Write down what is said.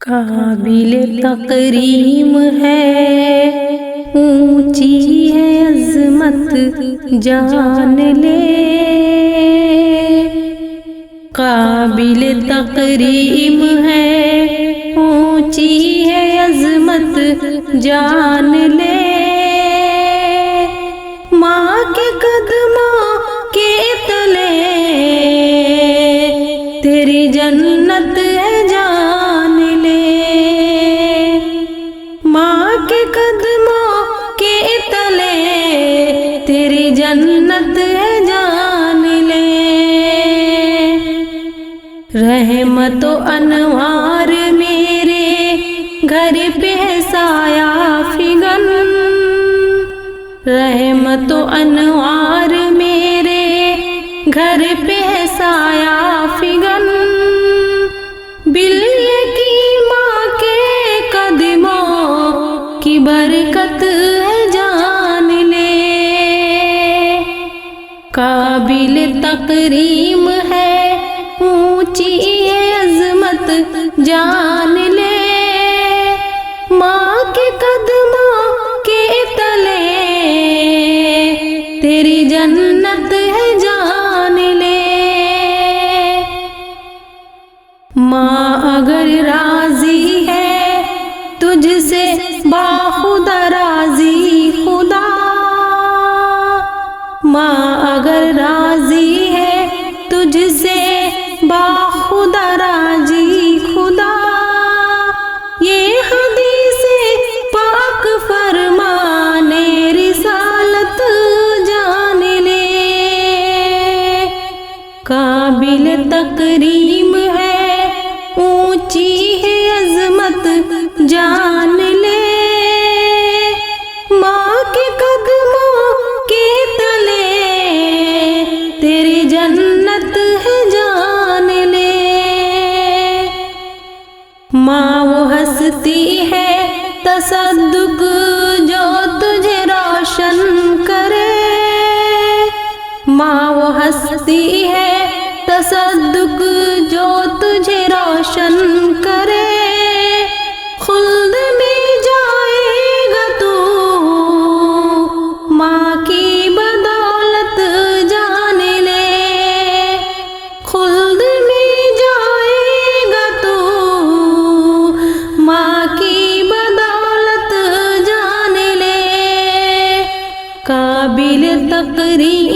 काबिल तकरीम है, ऊंची है अज़मत जान ले। काबिल तकरीम है, ऊंची है अज़मत जान ले। माँ के कदमों के तले तेरी जन्नत है जान ले। माँ के कदमों के तले तेरी जन्नत है जान ले। रहमतो अनवार मेरे घर पे है साया फिगन। रहमतो अनवार मेरे घर पे है साया फिगन। बिल्ले की माँ के कदमों की बरकत है जान ले। काबिल तकरीम है, ऊंची है अज़मत जान ले। माँ के कदमों के तले तेरी जन्नत है जान ले। माँ अगर राजी है तुझसे बाखुदा राजी खुदा। माँ अगर राजी है तुझसे बाखुदा राजी खुदा। ये हदीस पाक फरमाने रिसालत जान ले। काबिल तकरीम है, ऊंची है अज़मत जान ले। माँ के कदमों के तले तेरी जन्नत है जान ले। माँ वो हंसती है तसद्दुक जो तुझे रोशन करे। माँ वो हंसती है तसद्दुक जो तुझे रोशन करे। खुल्द में जाएगा तू माँ की बदौलत जान ले। खुल्द में जाएगा तू माँ की बदौलत जान ले। काबिल तकरीम